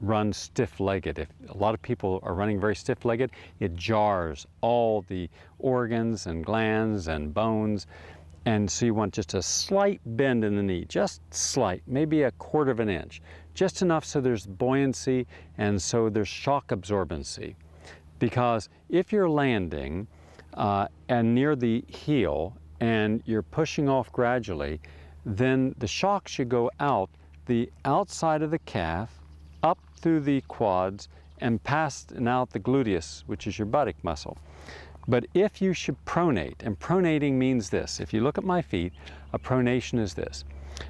run stiff-legged. If a lot of people are running very stiff-legged, it jars all the organs and glands and bones. And so you want just a slight bend in the knee, just slight, maybe a quarter of an inch, just enough so there's buoyancy and so there's shock absorbency. Because if you're landing and near the heel and you're pushing off gradually, then the shock should go out the outside of the calf, up through the quads, and past and out the gluteus, which is your buttock muscle. But if you should pronate, and pronating means this, if you look at my feet, a pronation is this.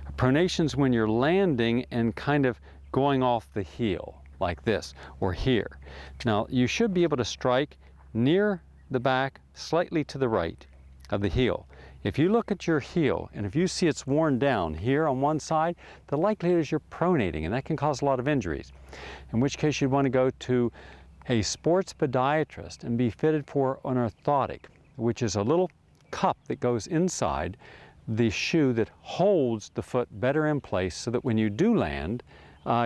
A pronation is when you're landing and kind of going off the heel, like this, or here. Now, you should be able to strike near the back, slightly to the right of the heel. If you look at your heel, and if you see it's worn down here on one side, the likelihood is you're pronating, and that can cause a lot of injuries. In which case you'd want to go to a sports podiatrist and be fitted for an orthotic, which is a little cup that goes inside the shoe that holds the foot better in place so that when you do land,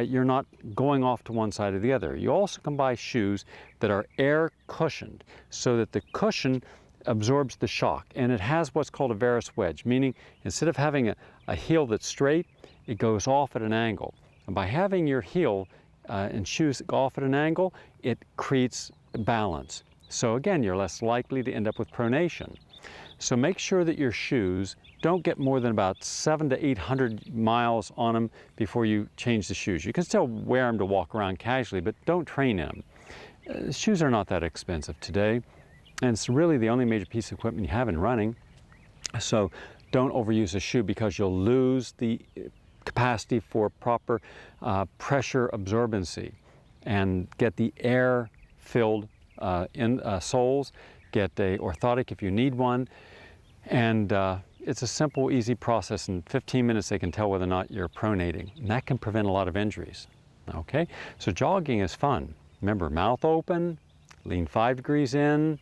you're not going off to one side or the other. You also can buy shoes that are air cushioned so that the cushion absorbs the shock, and it has what's called a varus wedge, meaning instead of having a heel that's straight, it goes off at an angle. And by having your heel and shoes that go off at an angle, it creates balance. So again, you're less likely to end up with pronation. So make sure that your shoes don't get more than about 700 to 800 miles on them before you change the shoes. You can still wear them to walk around casually, but don't train in them. Shoes are not that expensive today, and it's really the only major piece of equipment you have in running. So don't overuse a shoe because you'll lose the capacity for proper pressure absorbency and get the air-filled soles. Get a orthotic if you need one, and it's a simple, easy process. In 15 minutes they can tell whether or not you're pronating, and that can prevent a lot of injuries. Okay, so jogging is fun. Remember, mouth open, lean 5 degrees in,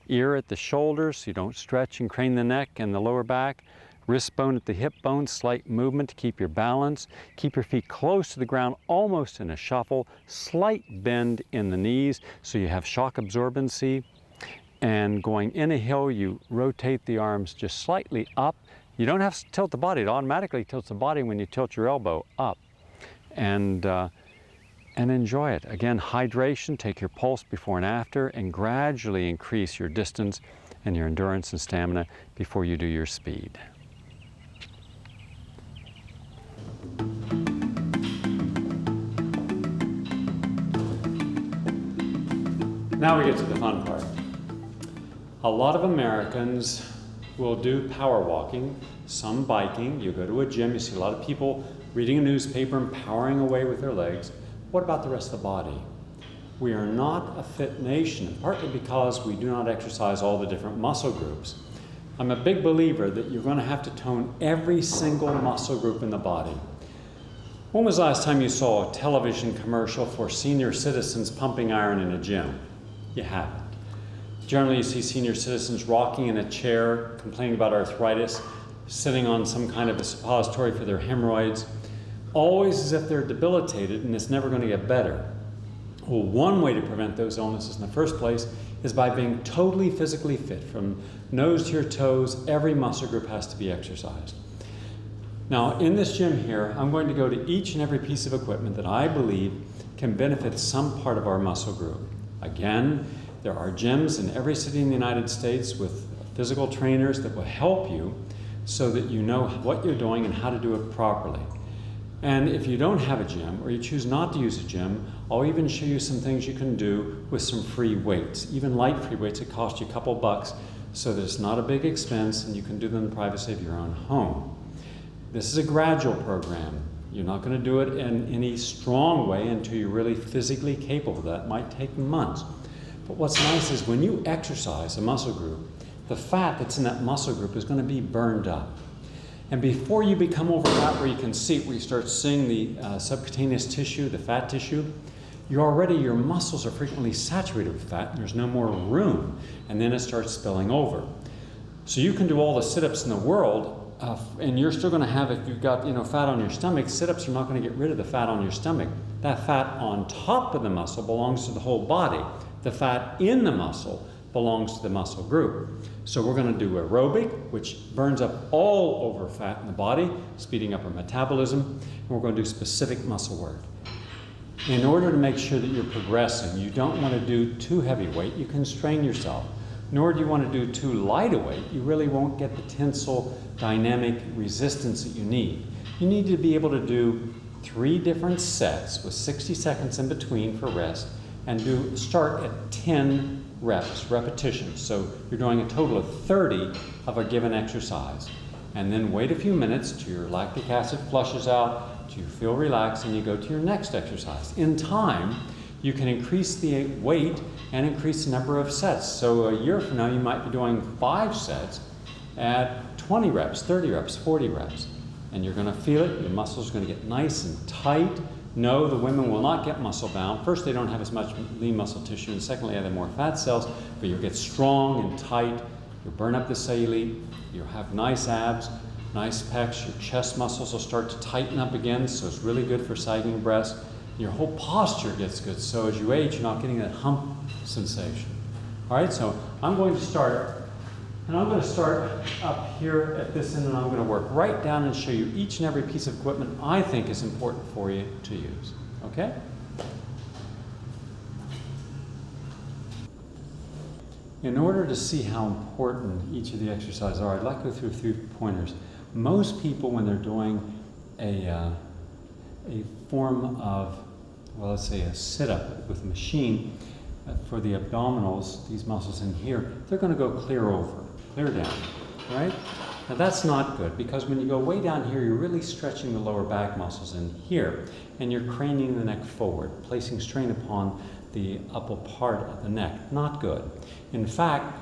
ear at the shoulders so you don't stretch and crane the neck and the lower back, wrist bone at the hip bone, slight movement to keep your balance, keep your feet close to the ground, almost in a shuffle, slight bend in the knees so you have shock absorbency. And going in a hill, you rotate the arms just slightly up. You don't have to tilt the body. It automatically tilts the body when you tilt your elbow up. And enjoy it. Again, hydration, take your pulse before and after, and gradually increase your distance and your endurance and stamina before you do your speed. Now we get to the fun part. A lot of Americans will do power walking, some biking. You go to a gym, you see a lot of people reading a newspaper and powering away with their legs. What about the rest of the body? We are not a fit nation, partly because we do not exercise all the different muscle groups. I'm a big believer that you're going to have to tone every single muscle group in the body. When was the last time you saw a television commercial for senior citizens pumping iron in a gym? You haven't. Generally, you see senior citizens rocking in a chair, complaining about arthritis, sitting on some kind of a suppository for their hemorrhoids, always as if they're debilitated and it's never going to get better. Well, one way to prevent those illnesses in the first place is by being totally physically fit. From nose to your toes, every muscle group has to be exercised. Now, in this gym here, I'm going to go to each and every piece of equipment that I believe can benefit some part of our muscle group. Again, there are gyms in every city in the United States with physical trainers that will help you so that you know what you're doing and how to do it properly. And if you don't have a gym or you choose not to use a gym, I'll even show you some things you can do with some free weights, even light free weights that cost you a couple bucks so that it's not a big expense and you can do them in the privacy of your own home. This is a gradual program. You're not going to do it in any strong way until you're really physically capable of that. It might take months. But what's nice is when you exercise a muscle group, the fat that's in that muscle group is going to be burned up. And before you become over fat where you can see it, where you start seeing the subcutaneous tissue, the fat tissue, your muscles are frequently saturated with fat and there's no more room, and then it starts spilling over. So you can do all the sit-ups in the world and you're still going to have, if you've got fat on your stomach, sit-ups are not going to get rid of the fat on your stomach. That fat on top of the muscle belongs to the whole body. The fat in the muscle belongs to the muscle group. So we're going to do aerobic, which burns up all over fat in the body, speeding up our metabolism, and we're going to do specific muscle work. In order to make sure that you're progressing, you don't want to do too heavy weight. You can strain yourself. Nor do you want to do too light a weight. You really won't get the tensile dynamic resistance that you need. You need to be able to do 3 different sets with 60 seconds in between for rest, and start at 10 repetitions. So you're doing a total of 30 of a given exercise. And then wait a few minutes till your lactic acid flushes out, till you feel relaxed, and you go to your next exercise. In time, you can increase the weight and increase the number of sets. So a year from now, you might be doing 5 sets at 20 reps, 30 reps, 40 reps. And you're gonna feel it, your muscles are gonna get nice and tight. No, the women will not get muscle bound. First, they don't have as much lean muscle tissue, and secondly, they have more fat cells, but you'll get strong and tight. You'll burn up the cellulite, you'll have nice abs, nice pecs, your chest muscles will start to tighten up again, so it's really good for sagging breasts. Your whole posture gets good, so as you age, you're not getting that hump sensation. All right, so I'm going to start, and I'm going to start up here at this end, and I'm going to work right down and show you each and every piece of equipment I think is important for you to use. Okay? In order to see how important each of the exercises are, I'd like to go through 3 pointers. Most people, when they're doing a form of, well, let's say a sit-up with a machine for the abdominals, these muscles in here, they're going to go clear down, right? Now that's not good, because when you go way down here, you're really stretching the lower back muscles in here, and you're craning the neck forward, placing strain upon the upper part of the neck. Not good. In fact,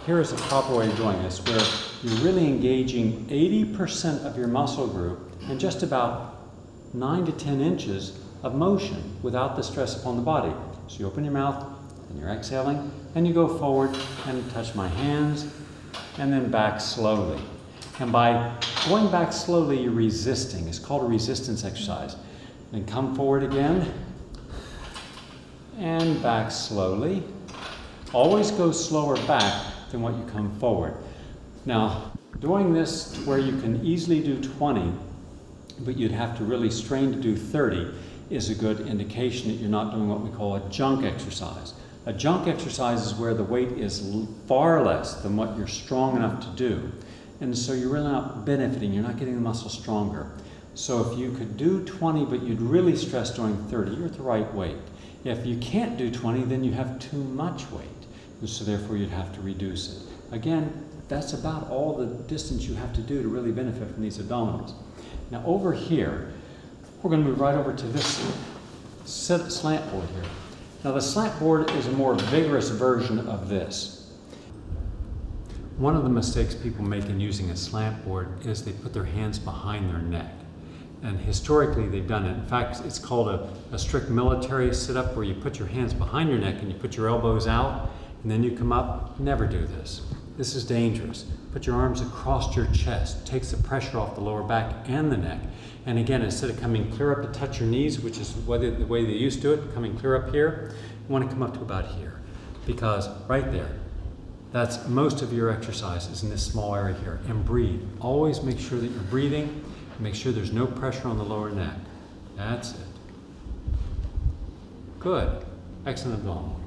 here is a proper way of doing this, where you're really engaging 80% of your muscle group and just about 9 to 10 inches of motion without the stress upon the body. So you open your mouth, and you're exhaling, and you go forward and touch my hands, and then back slowly. And by going back slowly, you're resisting. It's called a resistance exercise. Then come forward again, and back slowly. Always go slower back than what you come forward. Now, doing this where you can easily do 20, but you'd have to really strain to do 30, is a good indication that you're not doing what we call a junk exercise. A junk exercise is where the weight is far less than what you're strong enough to do. And so you're really not benefiting, you're not getting the muscle stronger. So if you could do 20, but you'd really stress doing 30, you're at the right weight. If you can't do 20, then you have too much weight, and so therefore you'd have to reduce it. Again, that's about all the distance you have to do to really benefit from these abdominals. Now over here, we're going to move right over to this slant board here. Now the slant board is a more vigorous version of this. One of the mistakes people make in using a slant board is they put their hands behind their neck. And historically they've done it. In fact, it's called a strict military sit-up, where you put your hands behind your neck and you put your elbows out and then you come up. Never do this. This is dangerous. Put your arms across your chest. It takes the pressure off the lower back and the neck. And again, instead of coming clear up to touch your knees, which is the way they used to do it, coming clear up here, you want to come up to about here. Because right there, that's most of your exercise is in this small area here. And breathe. Always make sure that you're breathing. Make sure there's no pressure on the lower neck. That's it. Good. Excellent abdominals.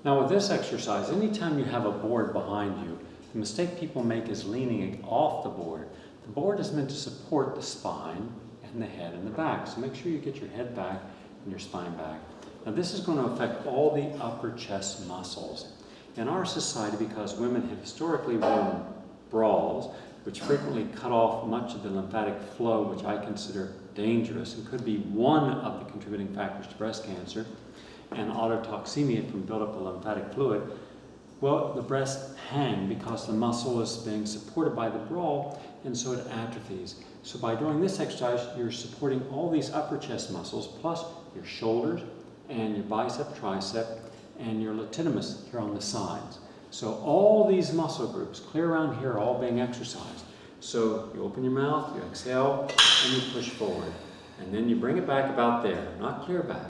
Now with this exercise, anytime you have a board behind you, the mistake people make is leaning it off the board. The board is meant to support the spine and the head and the back. So make sure you get your head back and your spine back. Now this is going to affect all the upper chest muscles. In our society, because women have historically worn bras, which frequently cut off much of the lymphatic flow, which I consider dangerous and could be one of the contributing factors to breast cancer, and autotoxemia from buildup of lymphatic fluid. Well, the breasts hang because the muscle is being supported by the bra, and so it atrophies. So by doing this exercise, you're supporting all these upper chest muscles, plus your shoulders and your bicep, tricep, and your latissimus here on the sides. So all these muscle groups clear around here are all being exercised. So you open your mouth, you exhale, and you push forward. And then you bring it back about there, not clear back.